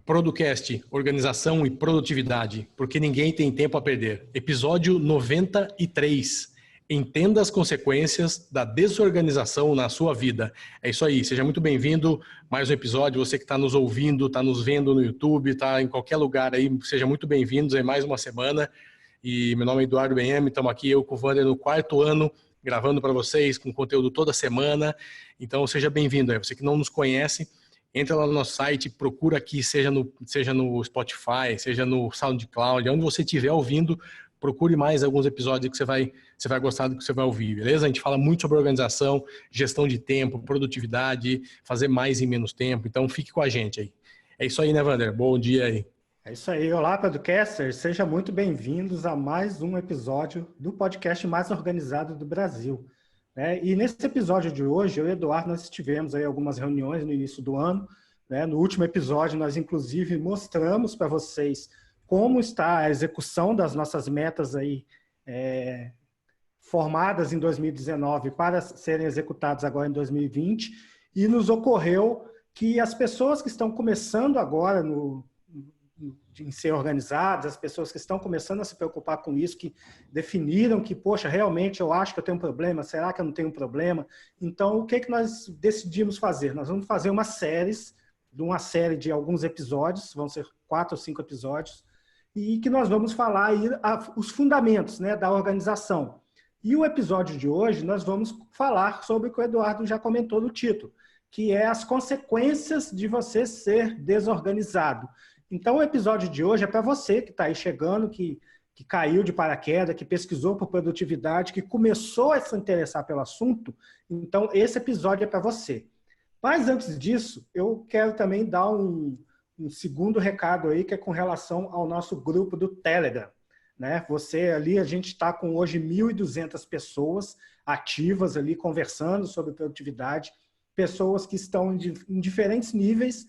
Producast, Organização e Produtividade, porque ninguém tem tempo a perder. Episódio 93. Entenda as consequências da desorganização na sua vida. É isso aí, seja muito bem-vindo. Mais um episódio, você que está nos ouvindo, está nos vendo no YouTube, está em qualquer lugar aí, seja muito bem-vindos em mais uma semana. E meu nome é Eduardo Benhame, estamos aqui, eu com o Wander no 4º ano, gravando para vocês, com conteúdo toda semana. Então seja bem-vindo aí, você que não nos conhece, entra lá no nosso site, procura aqui, seja no Spotify, seja no SoundCloud, onde você estiver ouvindo, procure mais alguns episódios que você vai gostar do que você vai ouvir, beleza? A gente fala muito sobre organização, gestão de tempo, produtividade, fazer mais em menos tempo, então fique com a gente aí. É isso aí, né, Wander? Bom dia aí. É isso aí. Olá, Podcasters. Sejam muito bem-vindos a mais um episódio do podcast mais organizado do Brasil. E nesse episódio de hoje, eu e o Eduardo, nós tivemos aí algumas reuniões no início do ano. No último episódio, nós inclusive mostramos para vocês como está a execução das nossas metas aí, formadas em 2019 para serem executadas agora em 2020. E nos ocorreu que as pessoas que estão começando agora em ser organizadas, as pessoas que estão começando a se preocupar com isso, que definiram que, poxa, realmente eu acho que eu tenho um problema, será que eu não tenho um problema? Então, o que nós decidimos fazer? Nós vamos fazer uma série de alguns episódios, vão ser 4 ou 5 episódios, e que nós vamos falar aí os fundamentos, né, da organização. E o episódio de hoje nós vamos falar sobre o que o Eduardo já comentou no título, que é as consequências de você ser desorganizado. Então, o episódio de hoje é para você que está aí chegando, que caiu de paraquedas, que pesquisou por produtividade, que começou a se interessar pelo assunto. Então, esse episódio é para você. Mas, antes disso, eu quero também dar um segundo recado aí, que é com relação ao nosso grupo do Telegram. Você ali, a gente está com hoje 1.200 pessoas ativas ali, conversando sobre produtividade, pessoas que estão em diferentes níveis.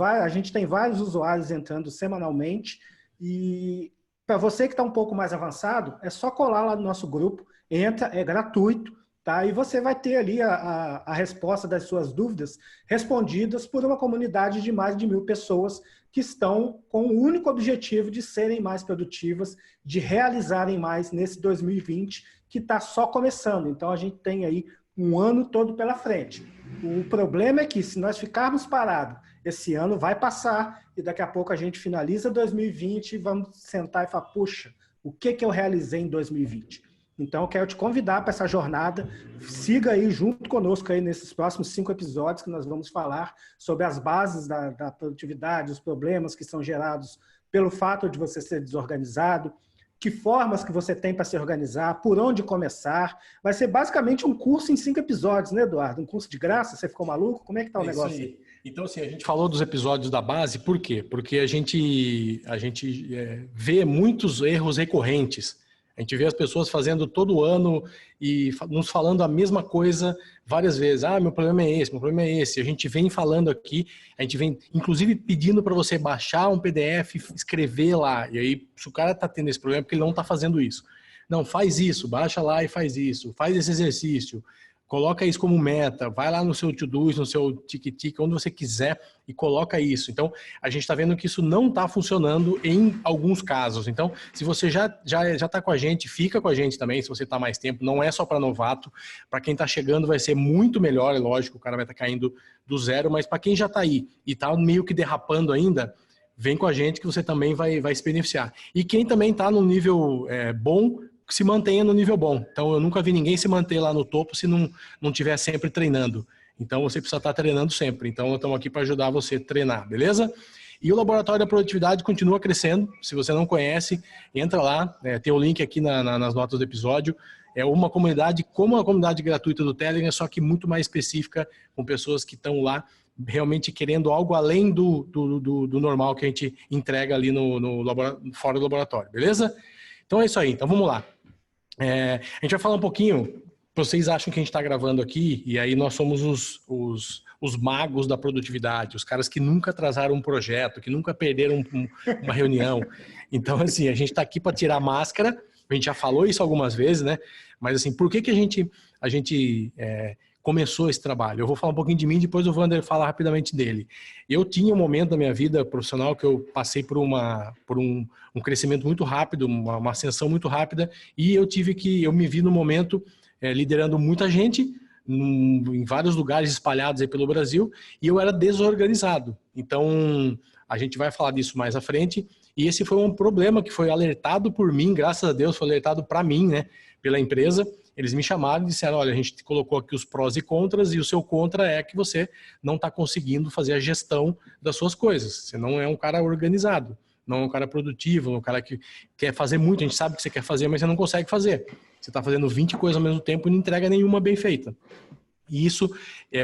A gente tem vários usuários entrando semanalmente e para você que está um pouco mais avançado, é só colar lá no nosso grupo, entra, é gratuito, tá? E você vai ter ali a resposta das suas dúvidas respondidas por uma comunidade de mais de 1.000 pessoas que estão com o único objetivo de serem mais produtivas, de realizarem mais nesse 2020 que está só começando. Então a gente tem aí um ano todo pela frente. O problema é que se nós ficarmos parados, esse ano vai passar e daqui a pouco a gente finaliza 2020 e vamos sentar e falar, puxa, o que eu realizei em 2020? Então eu quero te convidar para essa jornada, siga aí junto conosco aí nesses próximos 5 episódios que nós vamos falar sobre as bases da produtividade, os problemas que são gerados pelo fato de você ser desorganizado, que formas que você tem para se organizar, por onde começar. Vai ser basicamente um curso em 5 episódios, né, Eduardo? Um curso de graça, você ficou maluco? Como é que tá o negócio aí? Então, assim, a gente falou dos episódios da base, por quê? Porque a gente vê muitos erros recorrentes. A gente vê as pessoas fazendo todo ano e nos falando a mesma coisa várias vezes. Ah, meu problema é esse, meu problema é esse. A gente vem falando aqui, a gente vem inclusive pedindo para você baixar um PDF, escrever lá. E aí, se o cara está tendo esse problema, é porque ele não está fazendo isso. Não, faz isso, baixa lá e faz isso. Faz esse exercício. Coloca isso como meta, vai lá no seu to-do, no seu tic-tic, onde você quiser e coloca isso. Então, a gente está vendo que isso não está funcionando em alguns casos. Então, se você já está com a gente, fica com a gente também, se você está mais tempo. Não é só para novato. Para quem está chegando vai ser muito melhor, é lógico, o cara vai estar caindo do zero, mas para quem já está aí e está meio que derrapando ainda, vem com a gente que você também vai se beneficiar. E quem também está num nível bom, se mantenha no nível bom. Então, eu nunca vi ninguém se manter lá no topo se não estiver sempre treinando. Então, você precisa estar treinando sempre. Então, nós estamos aqui para ajudar você a treinar, beleza? E o Laboratório da Produtividade continua crescendo. Se você não conhece, entra lá. Tem o link aqui nas notas do episódio. É uma comunidade como a comunidade gratuita do Telegram, só que muito mais específica, com pessoas que estão lá realmente querendo algo além do normal que a gente entrega ali fora do laboratório, beleza? Então é isso aí. Então vamos lá. A gente vai falar um pouquinho, vocês acham que a gente está gravando aqui, e aí nós somos os magos da produtividade, os caras que nunca atrasaram um projeto, que nunca perderam uma reunião. Então, assim, a gente está aqui para tirar a máscara, a gente já falou isso algumas vezes, né? Mas, assim, por que a gente começou esse trabalho. Eu vou falar um pouquinho de mim, depois o Wander fala rapidamente dele. Eu tinha um momento da minha vida profissional que eu passei por um crescimento muito rápido, uma ascensão muito rápida, e eu me vi no momento liderando muita gente, em vários lugares espalhados aí pelo Brasil, e eu era desorganizado. Então, a gente vai falar disso mais à frente, e esse foi um problema que foi alertado por mim, graças a Deus, foi alertado para mim, né, pela empresa. Eles me chamaram e disseram, olha, a gente colocou aqui os prós e contras, e o seu contra é que você não está conseguindo fazer a gestão das suas coisas. Você não é um cara organizado, não é um cara produtivo, não é um cara que quer fazer muito, a gente sabe o que você quer fazer, mas você não consegue fazer. Você está fazendo 20 coisas ao mesmo tempo e não entrega nenhuma bem feita. E isso,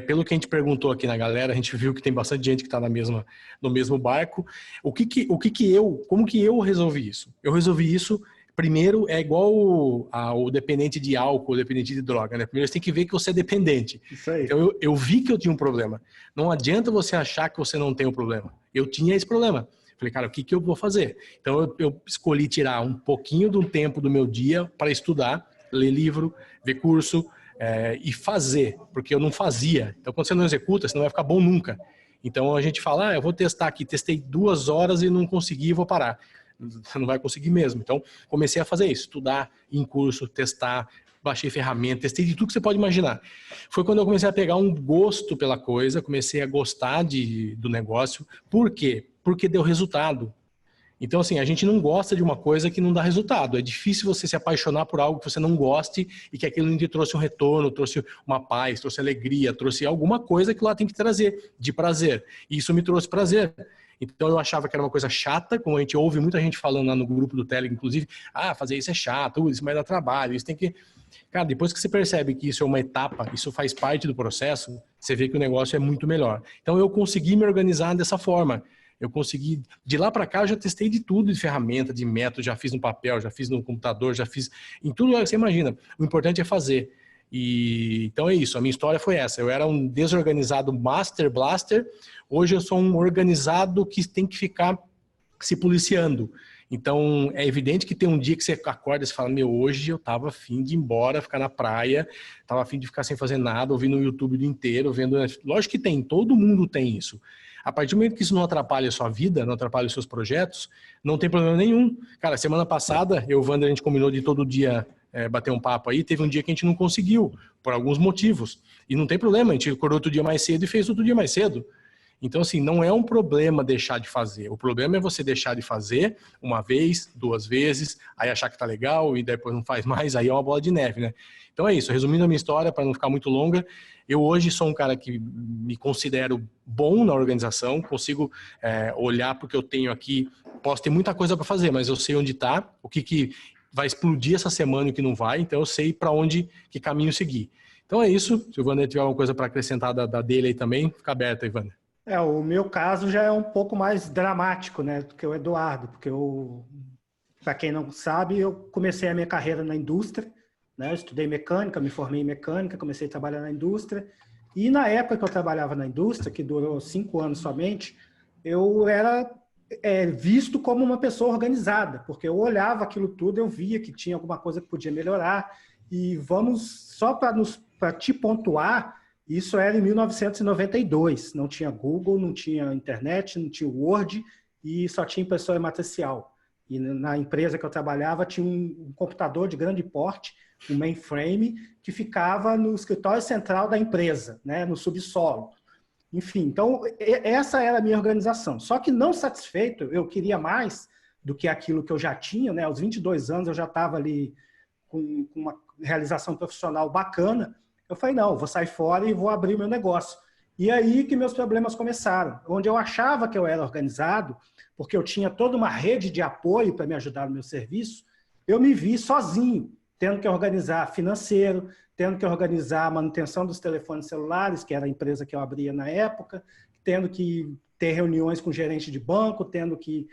pelo que a gente perguntou aqui na galera, a gente viu que tem bastante gente que está no mesmo barco. Como que eu resolvi isso? Eu resolvi isso, primeiro, é igual ao dependente de álcool, dependente de droga, né? Primeiro você tem que ver que você é dependente. Isso aí. Então eu vi que eu tinha um problema. Não adianta você achar que você não tem um problema. Eu tinha esse problema. Falei, cara, o que eu vou fazer? Então eu escolhi tirar um pouquinho de um tempo do meu dia para estudar, ler livro, ver curso e fazer, porque eu não fazia. Então quando você não executa, você não vai ficar bom nunca. Então a gente fala, eu vou testar aqui, testei 2 horas e não consegui, vou parar. Você não vai conseguir mesmo. Então comecei a fazer isso, estudar em curso, testar, baixei ferramenta, testei de tudo que você pode imaginar. Foi quando eu comecei a pegar um gosto pela coisa, comecei a gostar do negócio. Por quê? Porque deu resultado. Então, assim, a gente não gosta de uma coisa que não dá resultado. É difícil você se apaixonar por algo que você não goste e que aquilo não te trouxe um retorno, trouxe uma paz, trouxe alegria, trouxe alguma coisa que lá tem que trazer de prazer. E isso me trouxe prazer. Então eu achava que era uma coisa chata, como a gente ouve muita gente falando lá no grupo do Telegram, inclusive, fazer isso é chato, isso vai dar trabalho, isso tem que... Cara, depois que você percebe que isso é uma etapa, isso faz parte do processo, você vê que o negócio é muito melhor. Então eu consegui me organizar dessa forma. Eu consegui, de lá para cá eu já testei de tudo, de ferramenta, de método, já fiz no papel, já fiz no computador, já fiz em tudo que você imagina. O importante é fazer. Então é isso, a minha história foi essa. Eu era um desorganizado Master Blaster, hoje eu sou um organizado que tem que ficar se policiando. Então é evidente que tem um dia que você acorda e você fala, hoje eu tava afim de ir embora, ficar na praia, tava afim de ficar sem fazer nada, ouvindo o YouTube o dia inteiro, vendo... Lógico que tem, todo mundo tem isso. A partir do momento que isso não atrapalha a sua vida, não atrapalha os seus projetos, não tem problema nenhum. Cara, semana passada, eu e o Wander, a gente combinou de todo dia bater um papo aí, teve um dia que a gente não conseguiu, por alguns motivos. E não tem problema, a gente acordou outro dia mais cedo e fez outro dia mais cedo. Então, assim, não é um problema deixar de fazer. O problema é você deixar de fazer uma vez, 2 vezes, aí achar que tá legal e depois não faz mais, aí é uma bola de neve, né? Então é isso, resumindo a minha história, para não ficar muito longa, eu hoje sou um cara que me considero bom na organização, consigo olhar porque eu tenho aqui, posso ter muita coisa para fazer, mas eu sei onde está, o que vai explodir essa semana e o que não vai, então eu sei para onde, que caminho seguir. Então é isso, se o Wander tiver alguma coisa para acrescentar da dele aí também, fica aberto aí, Wander. O meu caso já é um pouco mais dramático, né, do que o Eduardo, porque para quem não sabe, eu comecei a minha carreira na indústria, né, eu estudei mecânica, me formei em mecânica, comecei a trabalhar na indústria, e na época que eu trabalhava na indústria, que durou 5 anos somente, eu era visto como uma pessoa organizada, porque eu olhava aquilo tudo, eu via que tinha alguma coisa que podia melhorar, e só para te pontuar, isso era em 1992, não tinha Google, não tinha internet, não tinha Word e só tinha impressora matricial. E na empresa que eu trabalhava tinha um computador de grande porte, um mainframe, que ficava no escritório central da empresa, né, no subsolo. Enfim, então essa era a minha organização. Só que não satisfeito, eu queria mais do que aquilo que eu já tinha, né? Aos 22 anos eu já estava ali com uma realização profissional bacana. Eu falei, não, vou sair fora e vou abrir meu negócio. E aí que meus problemas começaram. Onde eu achava que eu era organizado, porque eu tinha toda uma rede de apoio para me ajudar no meu serviço, eu me vi sozinho, tendo que organizar financeiro, tendo que organizar a manutenção dos telefones celulares, que era a empresa que eu abria na época, tendo que ter reuniões com gerente de banco, tendo que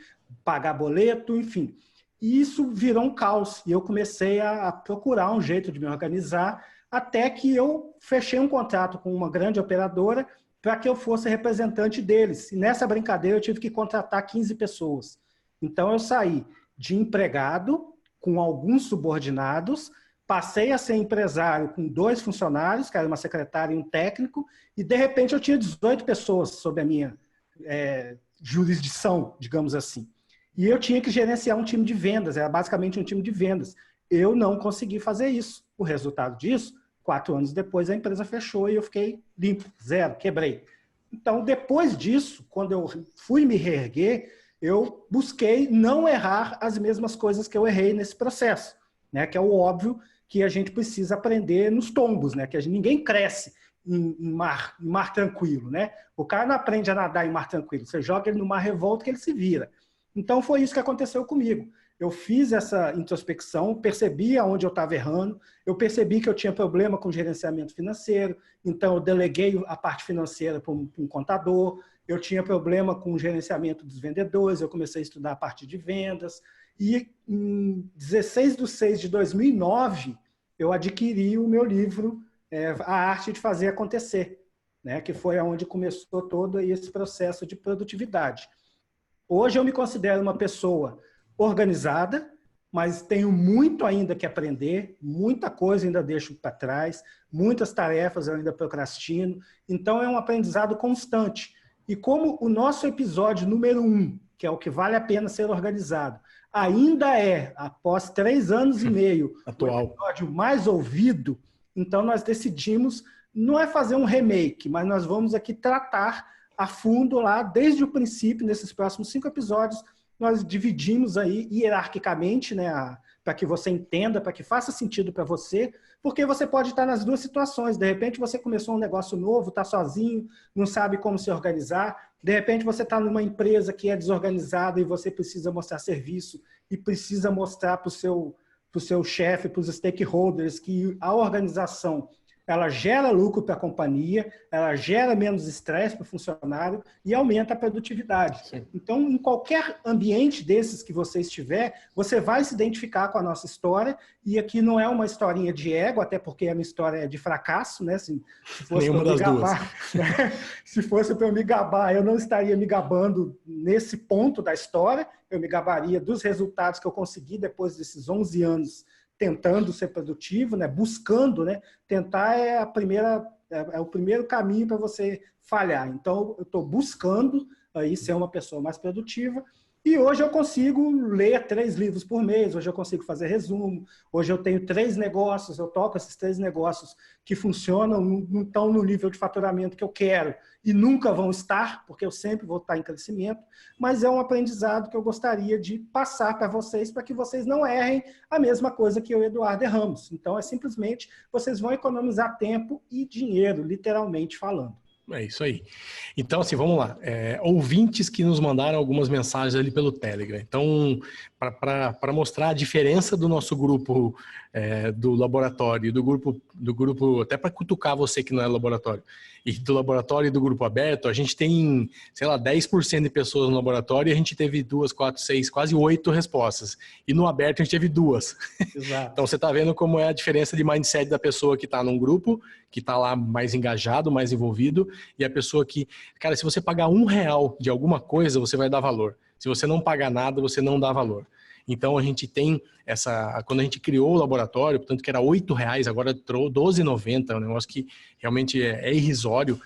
pagar boleto, enfim. E isso virou um caos. E eu comecei a procurar um jeito de me organizar, até que eu fechei um contrato com uma grande operadora para que eu fosse representante deles. E nessa brincadeira eu tive que contratar 15 pessoas. Então eu saí de empregado com alguns subordinados passei a ser empresário com 2 funcionários, que era uma secretária e um técnico, e de repente eu tinha 18 pessoas sob a minha jurisdição, digamos assim. E eu tinha que gerenciar um time de vendas, era basicamente um time de vendas. Eu não consegui fazer isso. O resultado disso, 4 anos depois, a empresa fechou e eu fiquei limpo, zero, quebrei. Então, depois disso, quando eu fui me reerguer, eu busquei não errar as mesmas coisas que eu errei nesse processo, né? Que é o óbvio que a gente precisa aprender nos tombos, né? Que ninguém cresce em mar tranquilo, né? O cara não aprende a nadar em mar tranquilo. Você joga ele no mar revolto que ele se vira. Então, foi isso que aconteceu comigo. Eu fiz essa introspecção, percebi aonde eu estava errando, eu percebi que eu tinha problema com gerenciamento financeiro, então eu deleguei a parte financeira para um contador, eu tinha problema com o gerenciamento dos vendedores, eu comecei a estudar a parte de vendas, e em 16/6/2009, eu adquiri o meu livro, A Arte de Fazer Acontecer, né, que foi onde começou todo esse processo de produtividade. Hoje eu me considero uma pessoa organizada, mas tenho muito ainda que aprender, muita coisa ainda deixo para trás, muitas tarefas eu ainda procrastino, então é um aprendizado constante. E como o nosso episódio número 1, que é o que vale a pena ser organizado, ainda após 3 anos e meio, atual, o episódio mais ouvido, então nós decidimos, não é fazer um remake, mas nós vamos aqui tratar a fundo lá, desde o princípio, nesses próximos 5 episódios, nós dividimos aí hierarquicamente, né, para que você entenda, para que faça sentido para você, porque você pode estar nas 2 situações. De repente você começou um negócio novo, está sozinho, não sabe como se organizar. De repente você está numa empresa que é desorganizada e você precisa mostrar serviço e precisa mostrar para o seu chefe, para os stakeholders, que a organização ela gera lucro para a companhia, ela gera menos estresse para o funcionário e aumenta a produtividade. Sim. Então, em qualquer ambiente desses que você estiver, você vai se identificar com a nossa história, e aqui não é uma historinha de ego, até porque a minha história é de fracasso, né? Se fosse nenhuma das duas. Se fosse para eu me gabar, eu não estaria me gabando nesse ponto da história, eu me gabaria dos resultados que eu consegui depois desses 11 anos tentando ser produtivo, né? Buscando, né? Tentar é o primeiro caminho para você falhar. Então, eu estou buscando aí ser uma pessoa mais produtiva. E hoje eu consigo ler 3 livros por mês, hoje eu consigo fazer resumo, hoje eu tenho 3 negócios, eu toco esses 3 negócios que funcionam, não estão no nível de faturamento que eu quero e nunca vão estar, porque eu sempre vou estar em crescimento, mas é um aprendizado que eu gostaria de passar para que vocês não errem a mesma coisa que eu e Eduardo erramos. Então, é simplesmente, vocês vão economizar tempo e dinheiro, literalmente falando. É isso aí. Então, assim, vamos lá. Ouvintes que nos mandaram algumas mensagens ali pelo Telegram. Então, para mostrar a diferença do nosso grupo do laboratório, do grupo, até para cutucar você que não é laboratório, e do laboratório e do grupo aberto, a gente tem, sei lá, 10% de pessoas no laboratório e a gente teve 2, 4, 6, quase 8 respostas. E no aberto a gente teve 2. Exato. Então você está vendo como é a diferença de mindset da pessoa que está num grupo, que está lá mais engajado, mais envolvido, e a pessoa que, cara, se você pagar R$1 de alguma coisa, você vai dar valor. Se você não pagar nada, você não dá valor. Então a gente tem quando a gente criou o laboratório, portanto que era R$8, agora R$12,90, é um negócio que realmente é irrisório,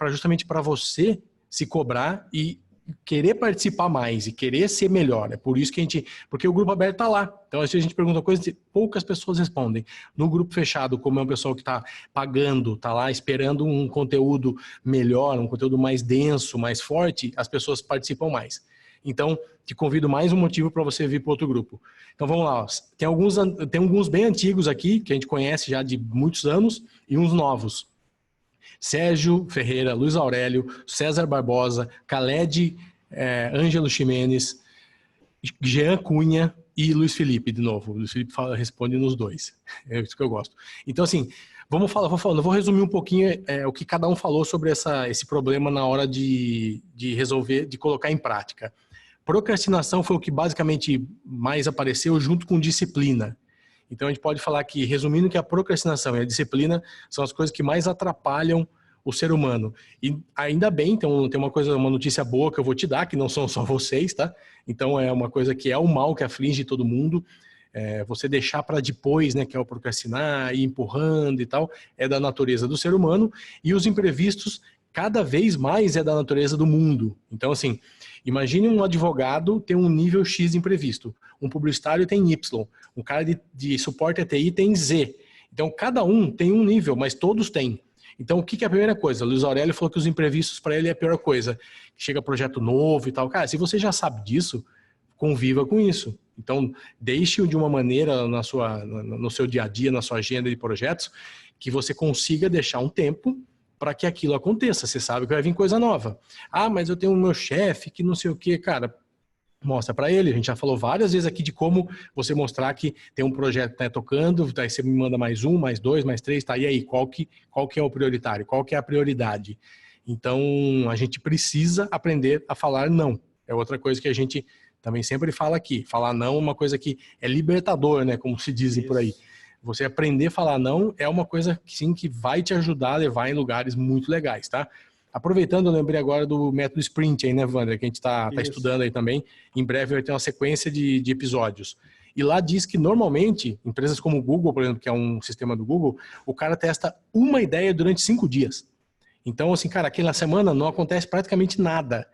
justamente para você se cobrar e querer participar mais e querer ser melhor. É por isso que porque o grupo aberto está lá. Então, se a gente pergunta coisas, poucas pessoas respondem. No grupo fechado, como é um pessoal que está pagando, está lá esperando um conteúdo melhor, um conteúdo mais denso, mais forte, as pessoas participam mais. Então, te convido mais um motivo para você vir para outro grupo. Então, vamos lá. Ó. Tem alguns bem antigos aqui, que a gente conhece já de muitos anos, e uns novos. Sérgio Ferreira, Luiz Aurélio, César Barbosa, Khaled Ângelo Ximenes, Jean Cunha e Luiz Felipe, de novo. O Luiz Felipe responde nos 2. É isso que eu gosto. Então, assim, vou resumir um pouquinho o que cada um falou sobre esse problema na hora de resolver, de colocar em prática. Procrastinação foi o que basicamente mais apareceu junto com disciplina. Então a gente pode falar que, resumindo, que a procrastinação e a disciplina são as coisas que mais atrapalham o ser humano. E ainda bem, então tem uma notícia boa que eu vou te dar, que não são só vocês, tá? Então é uma coisa que é o mal que aflige todo mundo. você deixar para depois, né, que é o procrastinar, ir empurrando e tal, é da natureza do ser humano, e os imprevistos cada vez mais é da natureza do mundo. Então, assim, imagine um advogado ter um nível X de imprevisto, um publicitário tem Y, um cara de suporte a TI tem Z. Então, cada um tem um nível, mas todos têm. Então, o que é a primeira coisa? O Luiz Aurélio falou que os imprevistos para ele é a pior coisa. Chega projeto novo e tal. Cara, se você já sabe disso, conviva com isso. Então, deixe de uma maneira no seu dia a dia, na sua agenda de projetos, que você consiga deixar um tempo para que aquilo aconteça. Você sabe que vai vir coisa nova. Ah, mas eu tenho o meu chefe que não sei o quê. Cara, mostra para ele. A gente já falou várias vezes aqui de como você mostrar que tem um projeto que tá tocando, aí você me manda mais um, mais dois, mais três, tá? E aí, qual que é o prioritário? Qual que é a prioridade? Então, a gente precisa aprender a falar não. É outra coisa que a gente também sempre fala aqui. Falar não é uma coisa que é libertador, né? Como se dizem por aí. Você aprender a falar não é uma coisa que, sim, que vai te ajudar a levar em lugares muito legais, tá? Aproveitando, eu lembrei agora do método Sprint aí, né, Wander, que a gente tá estudando aí também. Em breve vai ter uma sequência de episódios. E lá diz que, normalmente, empresas como o Google, por exemplo, que é um sistema do Google, o cara testa uma ideia durante 5 dias. Então, assim, cara, aquela semana não acontece praticamente nada.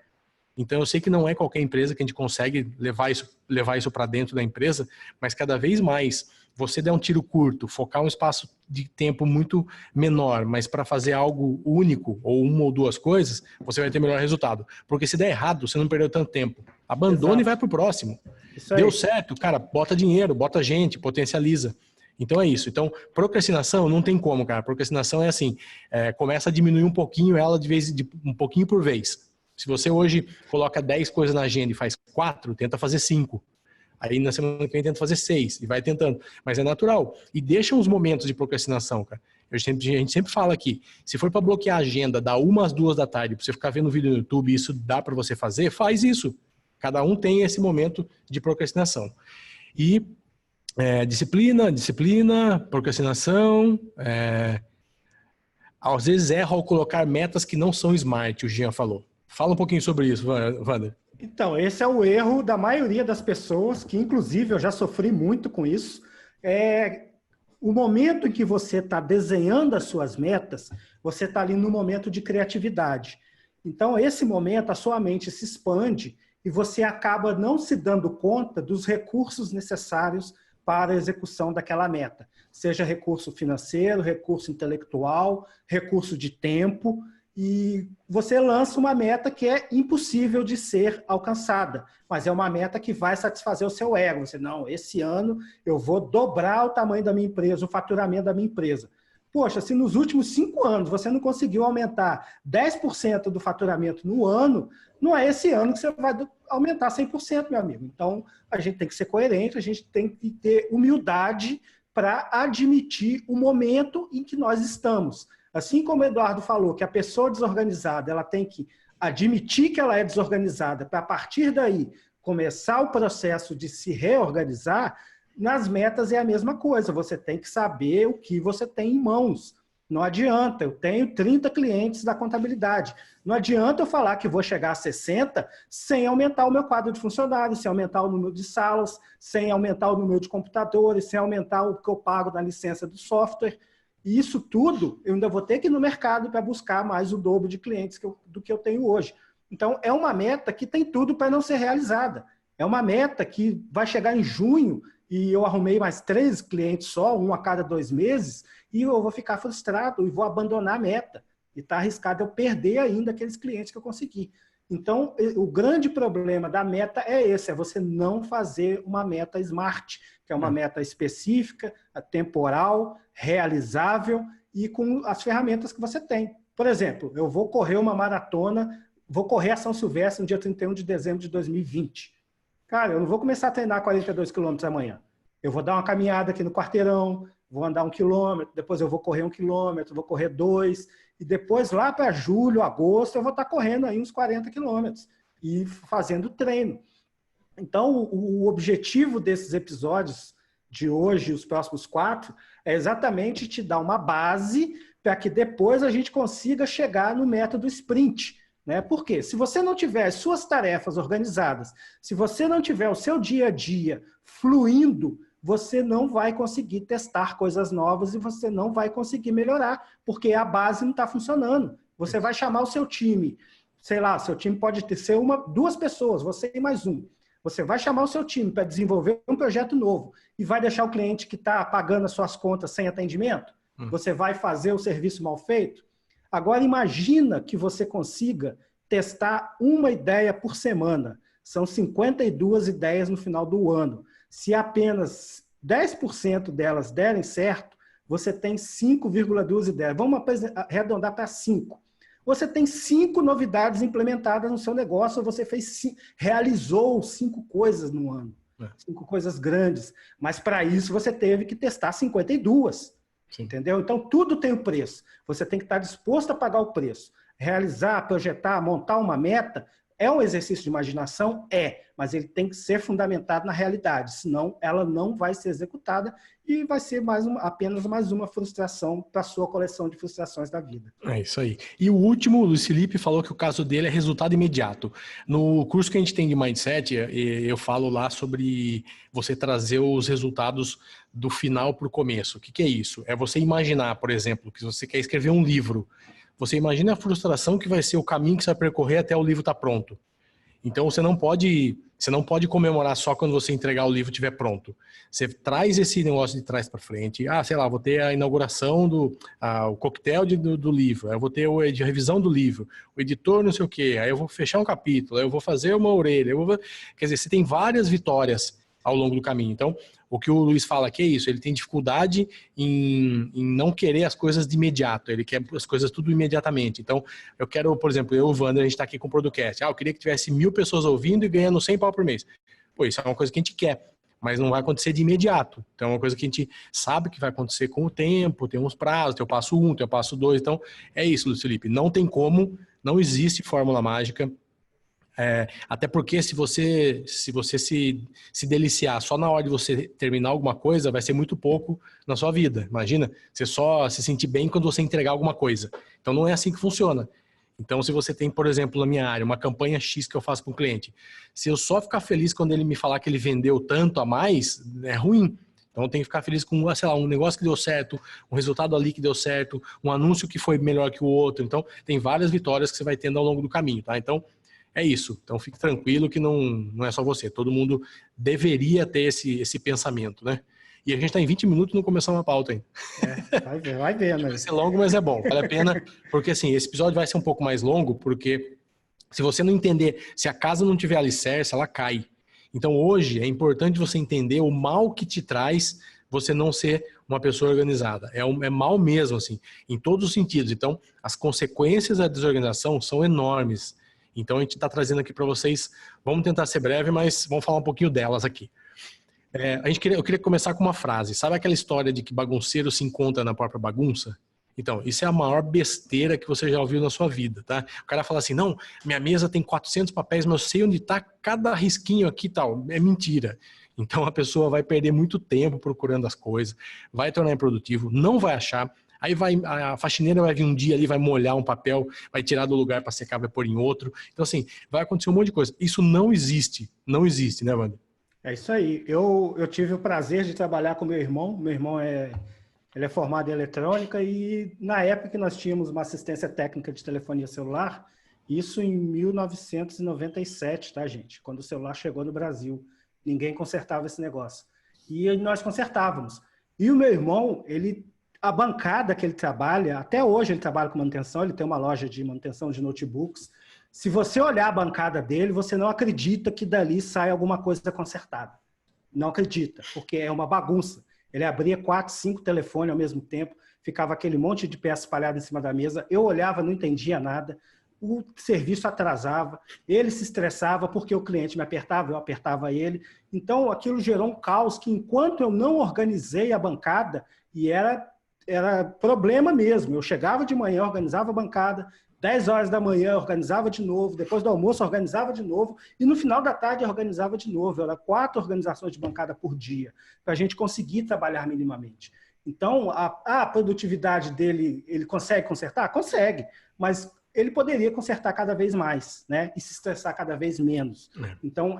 Então, eu sei que não é qualquer empresa que a gente consegue levar isso para dentro da empresa, mas cada vez mais você der um tiro curto, focar um espaço de tempo muito menor, mas para fazer algo único, ou uma ou duas coisas, você vai ter melhor resultado. Porque se der errado, você não perdeu tanto tempo. Abandona e vai para o próximo. Deu certo, cara, bota dinheiro, bota gente, potencializa. Então é isso. Então, procrastinação não tem como, cara. Procrastinação é assim, começa a diminuir um pouquinho ela um pouquinho por vez. Se você hoje coloca 10 coisas na agenda e faz 4, tenta fazer 5. Aí na semana que vem tenta fazer 6 e vai tentando. Mas é natural. E deixa uns momentos de procrastinação, cara. A gente sempre fala aqui, se for para bloquear a agenda da 1 às 2 da tarde, para você ficar vendo vídeo no YouTube e isso dá para você fazer, faz isso. Cada um tem esse momento de procrastinação. E disciplina, procrastinação. Às vezes erra ao colocar metas que não são smart, o Jean falou. Fala um pouquinho sobre isso, Wander. Então, esse é o erro da maioria das pessoas, que inclusive eu já sofri muito com isso. O momento em que você está desenhando as suas metas, você está ali no momento de criatividade. Então, esse momento, a sua mente se expande e você acaba não se dando conta dos recursos necessários para a execução daquela meta. Seja recurso financeiro, recurso intelectual, recurso de tempo. E você lança uma meta que é impossível de ser alcançada, mas é uma meta que vai satisfazer o seu ego. Você, não, esse ano eu vou dobrar o tamanho da minha empresa, o faturamento da minha empresa. Poxa, se nos últimos 5 anos você não conseguiu aumentar 10% do faturamento no ano, não é esse ano que você vai aumentar 100%, meu amigo. Então, a gente tem que ser coerente, a gente tem que ter humildade para admitir o momento em que nós estamos. Assim como o Eduardo falou, que a pessoa desorganizada ela tem que admitir que ela é desorganizada para, a partir daí, começar o processo de se reorganizar, nas metas é a mesma coisa. Você tem que saber o que você tem em mãos. Não adianta, eu tenho 30 clientes da contabilidade. Não adianta eu falar que vou chegar a 60 sem aumentar o meu quadro de funcionários, sem aumentar o número de salas, sem aumentar o número de computadores, sem aumentar o que eu pago na licença do software. E isso tudo, eu ainda vou ter que ir no mercado para buscar mais o dobro de clientes do que eu tenho hoje. Então, é uma meta que tem tudo para não ser realizada. É uma meta que vai chegar em junho e eu arrumei mais 3 clientes só, um a cada 2 meses, e eu vou ficar frustrado e vou abandonar a meta. E está arriscado eu perder ainda aqueles clientes que eu consegui. Então, o grande problema da meta é esse, é você não fazer uma meta smart, que é uma meta específica, temporal, realizável e com as ferramentas que você tem. Por exemplo, eu vou correr uma maratona, vou correr a São Silvestre no dia 31 de dezembro de 2020. Cara, eu não vou começar a treinar 42 quilômetros amanhã. Eu vou dar uma caminhada aqui no quarteirão, vou andar 1 quilômetro, depois eu vou correr 1 quilômetro, vou correr 2, e depois lá para julho, agosto, eu vou estar correndo aí uns 40 quilômetros e fazendo treino. Então, o objetivo desses episódios de hoje, os próximos 4, é exatamente te dar uma base para que depois a gente consiga chegar no método sprint. Né? Por quê? Se você não tiver as suas tarefas organizadas, se você não tiver o seu dia a dia fluindo, você não vai conseguir testar coisas novas e você não vai conseguir melhorar, porque a base não está funcionando. Você vai chamar o seu time, sei lá, seu time pode ser duas pessoas, você e mais um. Você vai chamar o seu time para desenvolver um projeto novo e vai deixar o cliente que está pagando as suas contas sem atendimento? Você vai fazer o serviço mal feito? Agora, imagina que você consiga testar uma ideia por semana. São 52 ideias no final do ano. Se apenas 10% delas derem certo, você tem 5,2 ideias. Vamos arredondar para 5. Você tem 5 novidades implementadas no seu negócio, você realizou 5 coisas no ano. 5 coisas grandes. Mas para isso você teve que testar 52. Sim. Entendeu? Então tudo tem o preço. Você tem que estar disposto a pagar o preço. Realizar, projetar, montar uma meta é um exercício de imaginação? Mas ele tem que ser fundamentado na realidade, senão ela não vai ser executada e vai ser apenas mais uma frustração para a sua coleção de frustrações da vida. É isso aí. E o último, o Luiz Felipe falou que o caso dele é resultado imediato. No curso que a gente tem de Mindset, eu falo lá sobre você trazer os resultados do final para o começo. O que é isso? É você imaginar, por exemplo, que você quer escrever um livro. Você imagina a frustração que vai ser o caminho que você vai percorrer até o livro estar pronto. Então você não pode comemorar só quando você entregar o livro e estiver pronto. Você traz esse negócio de trás para frente. Sei lá, vou ter a inauguração o coquetel do livro. Aí eu vou ter a revisão do livro, o editor não sei o quê. Aí eu vou fechar um capítulo, aí eu vou fazer uma orelha. Quer dizer, você tem várias vitórias ao longo do caminho. Então, o que o Luiz fala aqui é isso, ele tem dificuldade em não querer as coisas de imediato, ele quer as coisas tudo imediatamente. Então, eu quero, por exemplo, eu e o Wander, a gente está aqui com o Producast. Eu queria que tivesse 1.000 pessoas ouvindo e ganhando 100 pau por mês. Pô, isso é uma coisa que a gente quer, mas não vai acontecer de imediato. Então, é uma coisa que a gente sabe que vai acontecer com o tempo, tem uns prazos, tem o passo 1, tem o passo 2. Então, é isso, Luiz Felipe, não tem como, não existe fórmula mágica. Até porque se você se deliciar só na hora de você terminar alguma coisa, vai ser muito pouco na sua vida. Imagina, você só se sentir bem quando você entregar alguma coisa. Então não é assim que funciona. Então se você tem, por exemplo, na minha área, uma campanha X que eu faço com o cliente, se eu só ficar feliz quando ele me falar que ele vendeu tanto a mais, é ruim. Então eu tenho que ficar feliz com, sei lá, um negócio que deu certo, um resultado ali que deu certo, um anúncio que foi melhor que o outro. Então tem várias vitórias que você vai tendo ao longo do caminho, tá? Então é isso. Então fique tranquilo que não é só você. Todo mundo deveria ter esse pensamento, né? E a gente está em 20 minutos e não começamos a pauta ainda. Vai ver, né? Vai ser longo, mas é bom. Vale a pena, porque assim, esse episódio vai ser um pouco mais longo, porque se você não entender, se a casa não tiver alicerce, ela cai. Então hoje é importante você entender o mal que te traz você não ser uma pessoa organizada. É mal mesmo, assim, em todos os sentidos. Então, as consequências da desorganização são enormes. Então a gente está trazendo aqui para vocês, vamos tentar ser breve, mas vamos falar um pouquinho delas aqui. Eu queria começar com uma frase. Sabe aquela história de que bagunceiro se encontra na própria bagunça? Então, isso é a maior besteira que você já ouviu na sua vida, tá? O cara fala assim, não, minha mesa tem 400 papéis, mas eu sei onde está cada risquinho aqui e tal. É mentira. Então a pessoa vai perder muito tempo procurando as coisas, vai tornar improdutivo, não vai achar. Aí a faxineira vai vir um dia ali, vai molhar um papel, vai tirar do lugar para secar, vai pôr em outro. Então, assim, vai acontecer um monte de coisa. Isso não existe, né, Wander? É isso aí. Eu tive o prazer de trabalhar com meu irmão. Meu irmão ele é formado em eletrônica e na época que nós tínhamos uma assistência técnica de telefonia celular, isso em 1997, tá, gente? Quando o celular chegou no Brasil. Ninguém consertava esse negócio. E nós consertávamos. E o meu irmão, a bancada que ele trabalha, até hoje ele trabalha com manutenção, ele tem uma loja de manutenção de notebooks. Se você olhar a bancada dele, você não acredita que dali sai alguma coisa consertada. Não acredita, porque é uma bagunça. Ele abria 4, 5 telefones ao mesmo tempo, ficava aquele monte de peça espalhada em cima da mesa. Eu olhava, não entendia nada. O serviço atrasava, ele se estressava porque o cliente me apertava, eu apertava ele. Então aquilo gerou um caos que enquanto eu não organizei a bancada, e era problema mesmo. Eu chegava de manhã, organizava a bancada, 10 horas da manhã organizava de novo, depois do almoço organizava de novo, e no final da tarde organizava de novo. Era 4 organizações de bancada por dia, para a gente conseguir trabalhar minimamente. Então, a produtividade dele, ele consegue consertar? Consegue, mas ele poderia consertar cada vez mais, né? E se estressar cada vez menos. Então,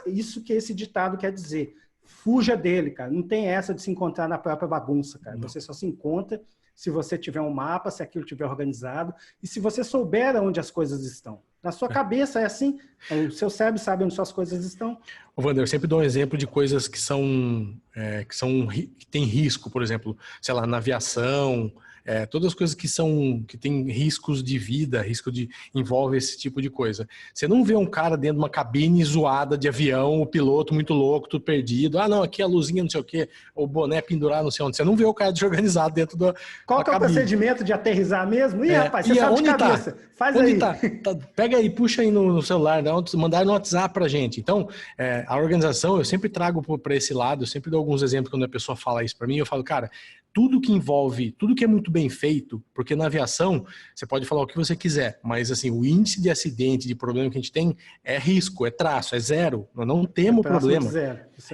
isso que esse ditado quer dizer. fuja dele, cara. Não tem essa de se encontrar na própria bagunça, cara. Você só se encontra se você tiver um mapa, se aquilo estiver organizado e se você souber onde as coisas estão. Na sua cabeça é assim, o seu cérebro sabe onde suas coisas estão. Ô, Wander, eu sempre dou um exemplo de coisas que tem risco, por exemplo, sei lá, na aviação, todas as coisas que têm riscos de vida, envolve esse tipo de coisa. Você não vê um cara dentro de uma cabine zoada de avião, o piloto muito louco, tudo perdido. Ah, não, aqui a luzinha não sei o quê, o boné pendurado não sei onde. Você não vê o cara desorganizado dentro Qual que é o procedimento de aterrissar mesmo? Ih, rapaz, você sabe de cabeça. Faz onde aí. Tá? Pega aí, puxa aí no celular, mandar no WhatsApp pra gente. Então, a organização, eu sempre trago para esse lado, eu sempre dou alguns exemplos quando a pessoa fala isso para mim, eu falo, cara, tudo que envolve, tudo que é muito bem feito, porque na aviação você pode falar o que você quiser, mas assim, o índice de acidente, de problema que a gente tem é risco, é traço, é zero. Nós não temos problema.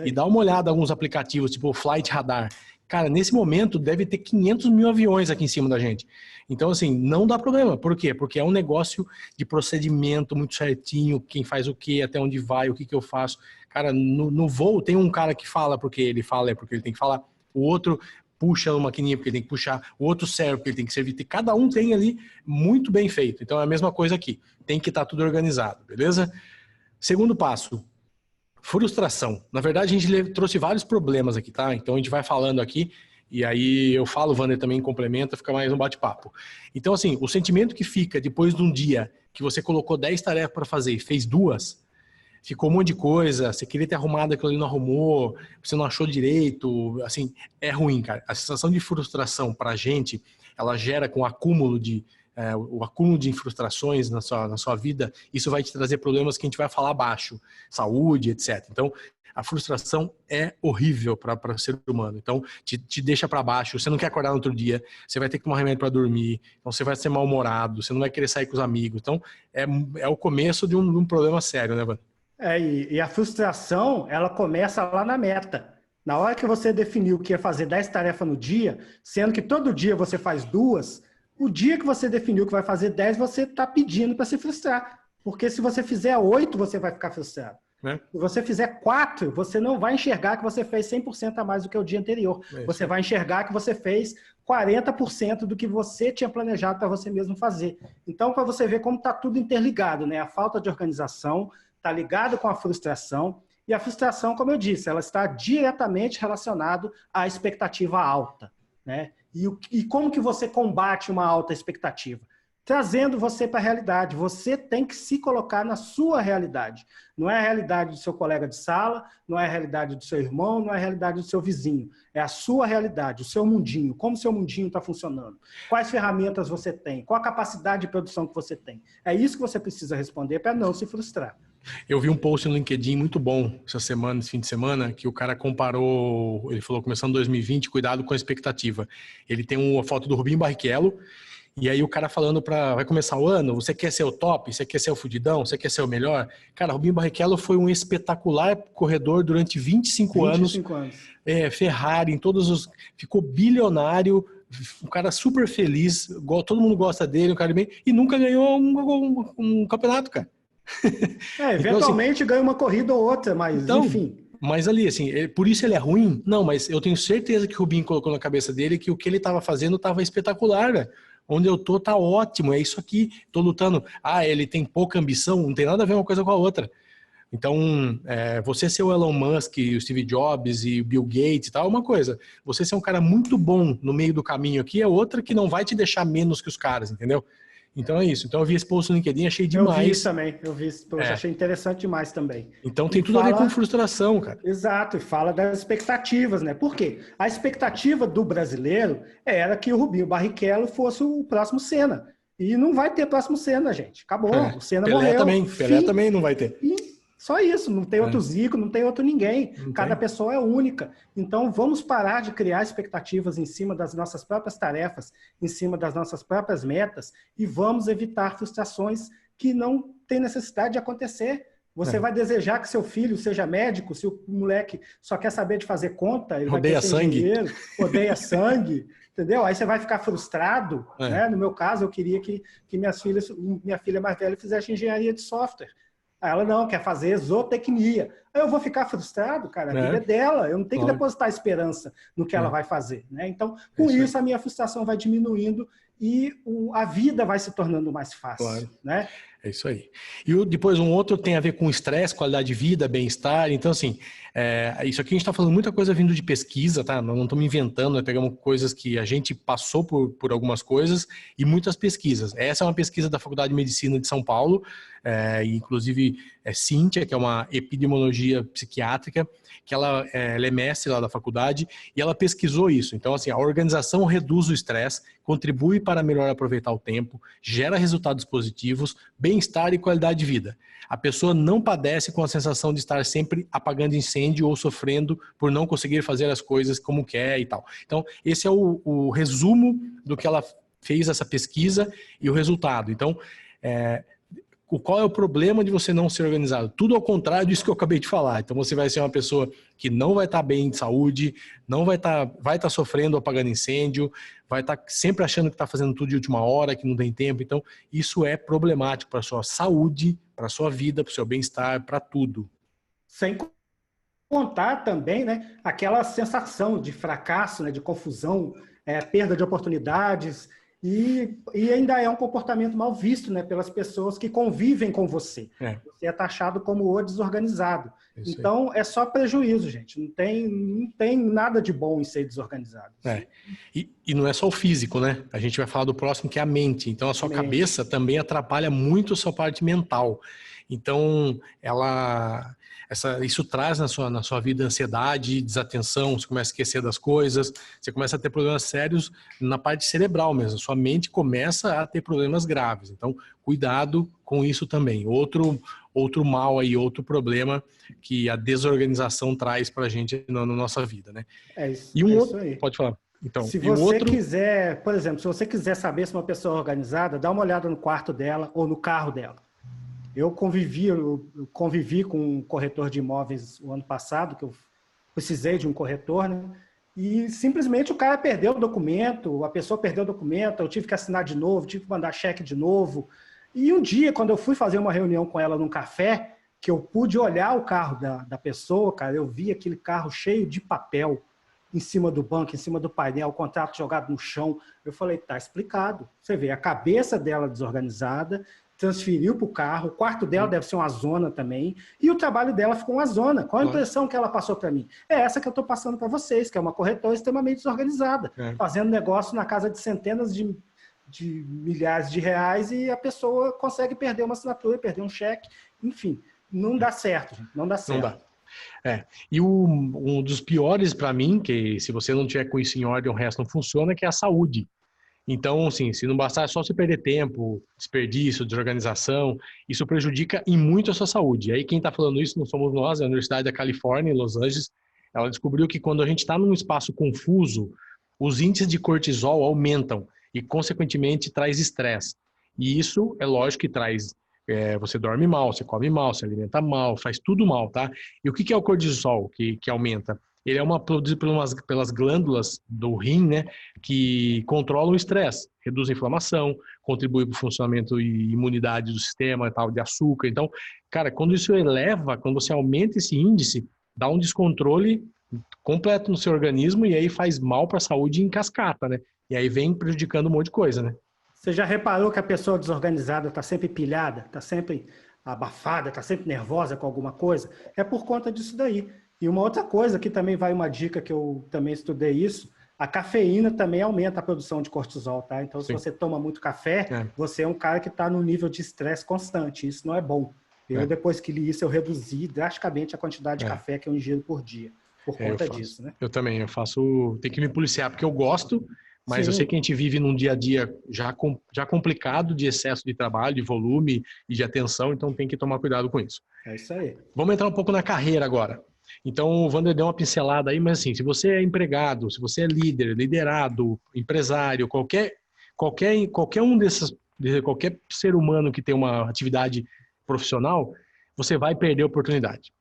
E dá uma olhada em alguns aplicativos, tipo o Flight Radar. Cara, nesse momento deve ter 500 mil aviões aqui em cima da gente. Então, assim, não dá problema. Por quê? Porque é um negócio de procedimento muito certinho, quem faz o quê, até onde vai, o que eu faço. Cara, no voo tem um cara que fala porque ele fala, é porque ele tem que falar. O outro puxa uma maquininha porque ele tem que puxar. O outro serve porque ele tem que servir. Cada um tem ali muito bem feito. Então é a mesma coisa aqui. Tem que estar tudo organizado, beleza? Segundo passo. Frustração. Na verdade, a gente trouxe vários problemas aqui, tá? Então a gente vai falando aqui e aí eu falo, o Wander também complementa, fica mais um bate-papo. Então, assim, o sentimento que fica depois de um dia que você colocou 10 tarefas para fazer e fez 2, ficou um monte de coisa, você queria ter arrumado aquilo ali, não arrumou, você não achou direito, assim, é ruim, cara. A sensação de frustração pra gente, ela gera com o acúmulo de frustrações na sua vida, isso vai te trazer problemas que a gente vai falar abaixo, saúde, etc. Então, a frustração é horrível para o ser humano. Então, te deixa para baixo, você não quer acordar no outro dia, você vai ter que tomar remédio para dormir, então você vai ser mal-humorado, você não vai querer sair com os amigos. Então, é o começo de um problema sério, né, Van? E a frustração, ela começa lá na meta. Na hora que você definiu que ia fazer 10 tarefas no dia, sendo que todo dia você faz 2, o dia que você definiu que vai fazer 10, você está pedindo para se frustrar. Porque se você fizer 8, você vai ficar frustrado. Se você fizer 4, você não vai enxergar que você fez 100% a mais do que o dia anterior. Você vai enxergar que você fez 40% do que você tinha planejado para você mesmo fazer. Então, para você ver como está tudo interligado, né? A falta de organização está ligado com a frustração. E a frustração, como eu disse, ela está diretamente relacionada à expectativa alta, né? E como que você combate uma alta expectativa? Trazendo você para a realidade. Você tem que se colocar na sua realidade. Não é a realidade do seu colega de sala, não é a realidade do seu irmão, não é a realidade do seu vizinho. É a sua realidade, o seu mundinho. Como o seu mundinho está funcionando? Quais ferramentas você tem? Qual a capacidade de produção que você tem? É isso que você precisa responder para não se frustrar. Eu vi um post no LinkedIn muito bom essa semana, esse fim de semana, que o cara comparou, ele falou, começando 2020, cuidado com a expectativa. Ele tem uma foto do Rubinho Barrichello, e aí o cara falando vai começar o ano, você quer ser o top, você quer ser o fudidão, você quer ser o melhor? Cara, Rubinho Barrichello foi um espetacular corredor durante 25 anos. Ferrari, ficou bilionário, um cara super feliz, todo mundo gosta dele, um cara bem, e nunca ganhou um campeonato, cara. Eventualmente então, assim, ganha uma corrida ou outra, mas então, enfim. Mas ali, assim, por isso ele é ruim? Não, mas eu tenho certeza que o Rubinho colocou na cabeça dele que o que ele estava fazendo estava espetacular, né? Onde eu tô tá ótimo, é isso aqui, tô lutando. Ele tem pouca ambição, não tem nada a ver uma coisa com a outra. Então, você ser o Elon Musk, o Steve Jobs e o Bill Gates e tal é uma coisa. Você ser um cara muito bom no meio do caminho aqui é outra que não vai te deixar menos que os caras, entendeu? Então é isso. Então eu vi esse post no LinkedIn, achei demais. Eu vi isso também, achei interessante demais também. Então tem tudo a ver com frustração, cara. Exato, e fala das expectativas, né? Por quê? A expectativa do brasileiro era que o Rubinho Barrichello fosse o próximo Senna. E não vai ter próximo Senna, gente. Acabou, o Senna morreu. Pelé também não vai ter. Só isso, não tem outro Zico, não tem outro ninguém. Cada pessoa é única. Então, vamos parar de criar expectativas em cima das nossas próprias tarefas, em cima das nossas próprias metas, e vamos evitar frustrações que não tem necessidade de acontecer. Você vai desejar que seu filho seja médico, se o moleque só quer saber de fazer conta, ele odeia vai ser engenheiro, odeia sangue, entendeu? Aí você vai ficar frustrado. Né? No meu caso, eu queria que minha filha mais velha fizesse engenharia de software. Aí ela não, quer fazer zootecnia. Aí eu vou ficar frustrado, cara, a vida é dela, eu não tenho que depositar esperança no que ela vai fazer, né? Então, com isso, a minha frustração vai diminuindo e a vida vai se tornando mais fácil, né? É isso aí. E depois um outro tem a ver com estresse, qualidade de vida, bem-estar. Então, assim, isso aqui a gente está falando muita coisa vindo de pesquisa, tá? Nós não estamos inventando, nós pegamos coisas que a gente passou por algumas coisas e muitas pesquisas. Essa é uma pesquisa da Faculdade de Medicina de São Paulo, inclusive Cíntia, que é uma epidemiologia psiquiátrica, que ela é mestre lá da faculdade, e ela pesquisou isso. Então, assim, a organização reduz o estresse, contribui para melhor aproveitar o tempo, gera resultados positivos, bem-estar e qualidade de vida. A pessoa não padece com a sensação de estar sempre apagando incêndio ou sofrendo por não conseguir fazer as coisas como quer e tal. Então, esse é o resumo do que ela fez essa pesquisa e o resultado. Então, qual é o problema de você não ser organizado? Tudo ao contrário disso que eu acabei de falar. Então você vai ser uma pessoa que não vai estar bem de saúde, não vai estar sofrendo apagando incêndio, vai estar sempre achando que está fazendo tudo de última hora, que não tem tempo. Então isso é problemático para a sua saúde, para a sua vida, para o seu bem-estar, para tudo. Sem contar também, né, aquela sensação de fracasso, né, de confusão, perda de oportunidades. E ainda é um comportamento mal visto, né, pelas pessoas que convivem com você. Você é taxado como o desorganizado. Então, é só prejuízo, gente. Não tem nada de bom em ser desorganizado. E não é só o físico, né? A gente vai falar do próximo, que é a mente. Então, a sua cabeça também atrapalha muito a sua parte mental. Então, isso traz na sua vida ansiedade, desatenção, você começa a esquecer das coisas, você começa a ter problemas sérios na parte cerebral mesmo, sua mente começa a ter problemas graves. Então, cuidado com isso também. Outro mal aí, outro problema que a desorganização traz pra gente na nossa vida, né? Isso aí. Pode falar. Então, se você quiser, por exemplo, se você quiser saber se uma pessoa é organizada, dá uma olhada no quarto dela ou no carro dela. Eu convivi com um corretor de imóveis o ano passado, que eu precisei de um corretor, né? E simplesmente o cara perdeu o documento, a pessoa perdeu o documento, eu tive que assinar de novo, tive que mandar cheque de novo. E um dia, quando eu fui fazer uma reunião com ela num café, que eu pude olhar o carro da pessoa, cara, eu vi aquele carro cheio de papel em cima do banco, em cima do painel, o contrato jogado no chão. Eu falei, tá explicado. Você vê, a cabeça dela desorganizada, transferiu para o carro, o quarto dela deve ser uma zona também, e o trabalho dela ficou uma zona. Qual a impressão que ela passou para mim? É essa que eu estou passando para vocês, que é uma corretora extremamente desorganizada, fazendo negócio na casa de centenas de milhares de reais e a pessoa consegue perder uma assinatura, perder um cheque, enfim, não dá certo, gente, não dá certo. Não dá. E um dos piores para mim, que se você não tiver com isso em ordem, o resto não funciona, que é a saúde. Então, assim, se não bastar só você perder tempo, desperdício, desorganização, isso prejudica em muito a sua saúde. E aí quem está falando isso não somos nós, é a Universidade da Califórnia, em Los Angeles. Ela descobriu que quando a gente está num espaço confuso, os índices de cortisol aumentam e, consequentemente, traz estresse. E isso, é lógico que traz... você dorme mal, você come mal, se alimenta mal, faz tudo mal, tá? E o que é o cortisol que aumenta? Ele é produzido pelas glândulas do rim, né, que controlam o estresse, reduz a inflamação, contribui para o funcionamento e imunidade do sistema, tal, de açúcar. Então, cara, quando isso eleva, quando você aumenta esse índice, dá um descontrole completo no seu organismo e aí faz mal para a saúde em cascata, né? E aí vem prejudicando um monte de coisa, né? Você já reparou que a pessoa desorganizada está sempre pilhada, está sempre abafada, está sempre nervosa com alguma coisa? É por conta disso daí. E uma outra coisa, que também vai uma dica que eu também estudei isso, a cafeína também aumenta a produção de cortisol, tá? Então, se você toma muito café, você é um cara que está no nível de estresse constante. Isso não é bom. Depois que li isso, eu reduzi drasticamente a quantidade de café que eu ingiro por dia, por conta disso, né? Eu também, tenho que me policiar, porque eu gosto, mas eu sei que a gente vive num dia a dia já complicado de excesso de trabalho, de volume e de atenção, então tem que tomar cuidado com isso. É isso aí. Vamos entrar um pouco na carreira agora. Então, o Wander deu uma pincelada aí, mas assim, se você é empregado, se você é líder, liderado, empresário, qualquer ser humano que tem uma atividade profissional, você vai perder a oportunidade.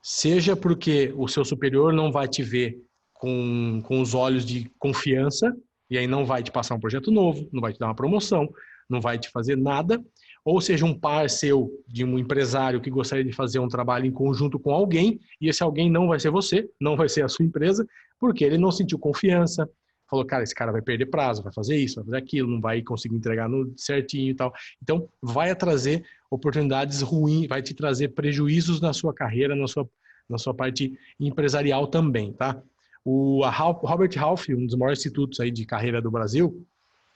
Seja porque o seu superior não vai te ver com os olhos de confiança, e aí não vai te passar um projeto novo, não vai te dar uma promoção, não vai te fazer nada, ou seja um par seu de um empresário que gostaria de fazer um trabalho em conjunto com alguém, e esse alguém não vai ser você, não vai ser a sua empresa, porque ele não sentiu confiança, falou, cara, esse cara vai perder prazo, vai fazer isso, vai fazer aquilo, não vai conseguir entregar no certinho e tal. Então, vai trazer oportunidades ruins, vai te trazer prejuízos na sua carreira, na sua parte empresarial também, tá? O Robert Half, um dos maiores institutos aí de carreira do Brasil,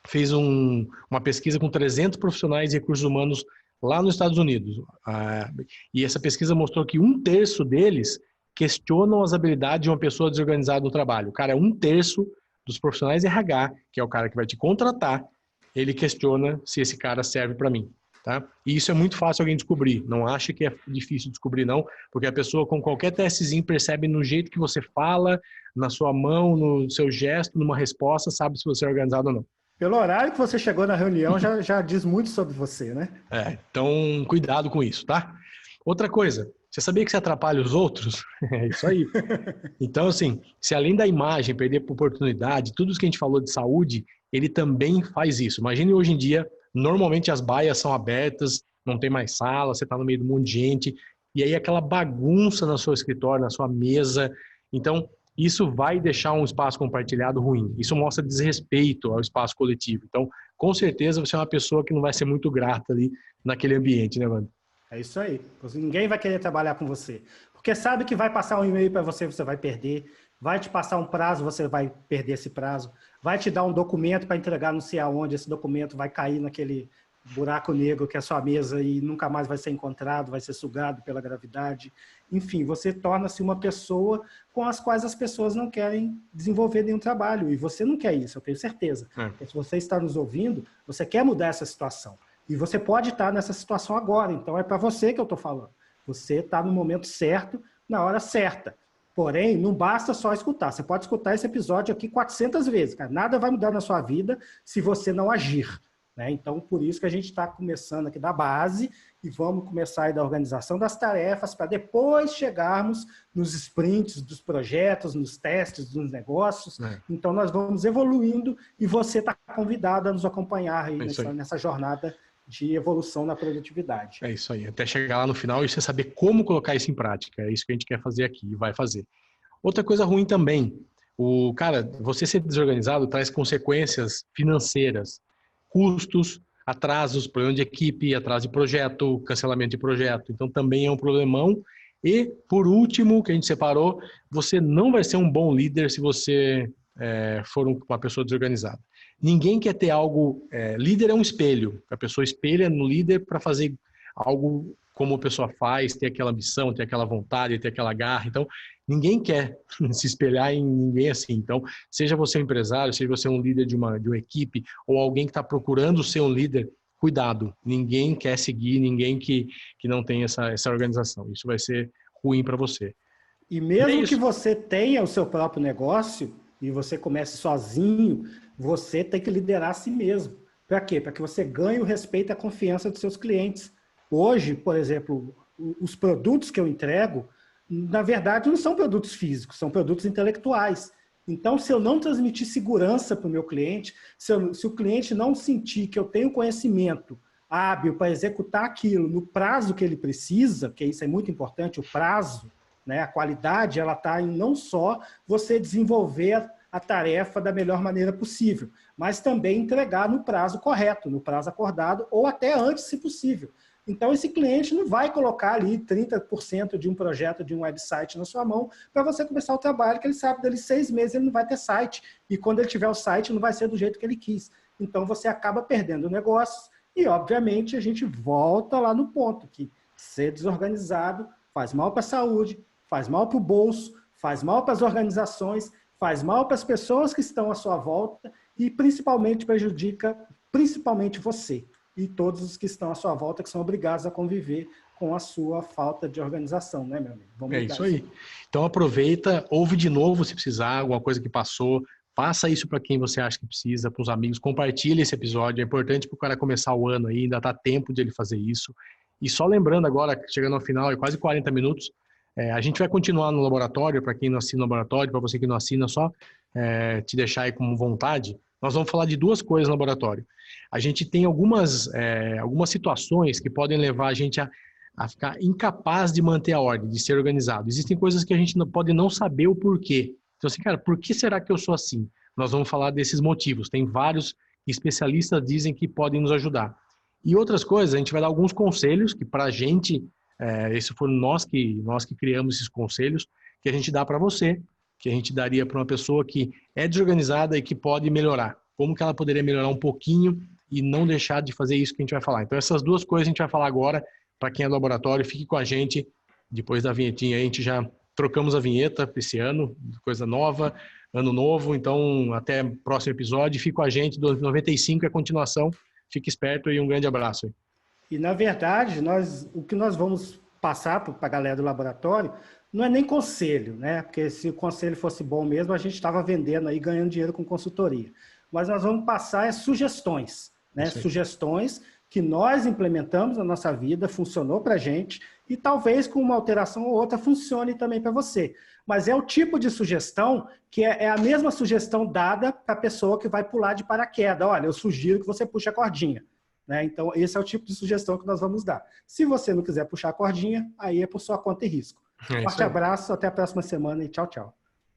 fez uma pesquisa com 300 profissionais de recursos humanos lá nos Estados Unidos. E essa pesquisa mostrou que 1/3 deles questionam as habilidades de uma pessoa desorganizada no trabalho. Cara, 1/3 dos profissionais de RH, que é o cara que vai te contratar, ele questiona se esse cara serve para mim. Tá? E isso é muito fácil alguém descobrir. Não acha que é difícil descobrir, não, porque a pessoa com qualquer testezinho percebe no jeito que você fala, na sua mão, no seu gesto, numa resposta, sabe se você é organizado ou não. Pelo horário que você chegou na reunião, já diz muito sobre você, né? Então, cuidado com isso, tá? Outra coisa, você sabia que você atrapalha os outros? É isso aí. Então, assim, se além da imagem, perder oportunidade, tudo isso que a gente falou de saúde, ele também faz isso. Imagine hoje em dia, normalmente as baias são abertas, não tem mais sala, você está no meio de um monte de gente, e aí aquela bagunça no seu escritório, na sua mesa. Então, isso vai deixar um espaço compartilhado ruim. Isso mostra desrespeito ao espaço coletivo. Então, com certeza, você é uma pessoa que não vai ser muito grata ali naquele ambiente, né, mano? É isso aí. Ninguém vai querer trabalhar com você. Porque sabe que vai passar um e-mail para você, você vai perder. Vai te passar um prazo, você vai perder esse prazo. Vai te dar um documento para entregar não sei aonde, esse documento vai cair naquele buraco negro que é a sua mesa e nunca mais vai ser encontrado, vai ser sugado pela gravidade. Enfim, você torna-se uma pessoa com as quais as pessoas não querem desenvolver nenhum trabalho. E você não quer isso, eu tenho certeza. Se você está nos ouvindo, você quer mudar essa situação. E você pode estar nessa situação agora. Então, é para você que eu estou falando. Você está no momento certo, na hora certa. Porém, não basta só escutar. Você pode escutar esse episódio aqui 400 vezes. Cara. Nada vai mudar na sua vida se você não agir. Né? Então, por isso que a gente está começando aqui da base e vamos começar aí da organização das tarefas para depois chegarmos nos sprints dos projetos, nos testes dos negócios. Então, nós vamos evoluindo e você está convidado a nos acompanhar aí nessa jornada de evolução na produtividade. É isso aí, até chegar lá no final e você saber como colocar isso em prática. É isso que a gente quer fazer aqui e vai fazer. Outra coisa ruim também, você ser desorganizado traz consequências financeiras, custos, atrasos, problema de equipe, atraso de projeto, cancelamento de projeto. Então também é um problemão. E, por último, que a gente separou, você não vai ser um bom líder se você for uma pessoa desorganizada. Ninguém quer ter algo... líder é um espelho. A pessoa espelha no líder para fazer algo como a pessoa faz, ter aquela ambição, ter aquela vontade, ter aquela garra. Então, ninguém quer se espelhar em ninguém assim. Então, seja você um empresário, seja você um líder de uma equipe, ou alguém que está procurando ser um líder, cuidado. Ninguém quer seguir, ninguém que não tem essa organização. Isso vai ser ruim para você. E mesmo que você tenha o seu próprio negócio e você comece sozinho, você tem que liderar a si mesmo. Para quê? Para que você ganhe o respeito e a confiança dos seus clientes. Hoje, por exemplo, os produtos que eu entrego, na verdade, não são produtos físicos, são produtos intelectuais. Então, se eu não transmitir segurança para o meu cliente, se o cliente não sentir que eu tenho conhecimento hábil para executar aquilo no prazo que ele precisa, porque isso é muito importante, o prazo, né? A qualidade, ela está em não só você desenvolver a tarefa da melhor maneira possível, mas também entregar no prazo correto, no prazo acordado, ou até antes, se possível. Então, esse cliente não vai colocar ali 30% de um projeto, de um website na sua mão para você começar o trabalho, que ele sabe dele 6 meses ele não vai ter site. E quando ele tiver o site, não vai ser do jeito que ele quis. Então, você acaba perdendo negócios e, obviamente, a gente volta lá no ponto que ser desorganizado faz mal para a saúde, faz mal para o bolso, faz mal para as organizações, faz mal para as pessoas que estão à sua volta e, principalmente, prejudica principalmente você e todos os que estão à sua volta, que são obrigados a conviver com a sua falta de organização, né, meu amigo? Vamos isso aí. Então aproveita, ouve de novo se precisar, alguma coisa que passou, passa isso para quem você acha que precisa, para os amigos, compartilha esse episódio, é importante para o cara começar o ano aí, ainda está tempo de ele fazer isso. E só lembrando agora, chegando ao final, é quase 40 minutos, a gente vai continuar no laboratório, para quem não assina o laboratório, para você que não assina, só te deixar aí com vontade. nós vamos falar de duas coisas no laboratório. A gente tem algumas situações que podem levar a gente a ficar incapaz de manter a ordem, de ser organizado. Existem coisas que a gente pode não saber o porquê. Então, assim, cara, por que será que eu sou assim? Nós vamos falar desses motivos. Tem vários especialistas dizem que podem nos ajudar. E outras coisas, a gente vai dar alguns conselhos que para a gente, esse foram nós que criamos esses conselhos, que a gente dá para você, que a gente daria para uma pessoa que é desorganizada e que pode melhorar. Como que ela poderia melhorar um pouquinho e não deixar de fazer isso que a gente vai falar. Então, essas duas coisas a gente vai falar agora. Para quem é do laboratório, fique com a gente. Depois da vinhetinha, a gente já trocamos a vinheta esse ano, coisa nova, ano novo. Então, até o próximo episódio. Fique com a gente, do 95 é a continuação. Fique esperto e um grande abraço. E, na verdade, o que nós vamos passar para a galera do laboratório não é nem conselho, né? Porque se o conselho fosse bom mesmo, a gente estava vendendo aí, ganhando dinheiro com consultoria. Mas nós vamos passar sugestões, né? Sugestões que nós implementamos na nossa vida, funcionou para a gente, e talvez com uma alteração ou outra funcione também para você. Mas é o tipo de sugestão que é a mesma sugestão dada para a pessoa que vai pular de paraquedas. Olha, eu sugiro que você puxe a cordinha. Né? Então, esse é o tipo de sugestão que nós vamos dar. Se você não quiser puxar a cordinha, aí é por sua conta e risco. Forte abraço, até a próxima semana e tchau, tchau.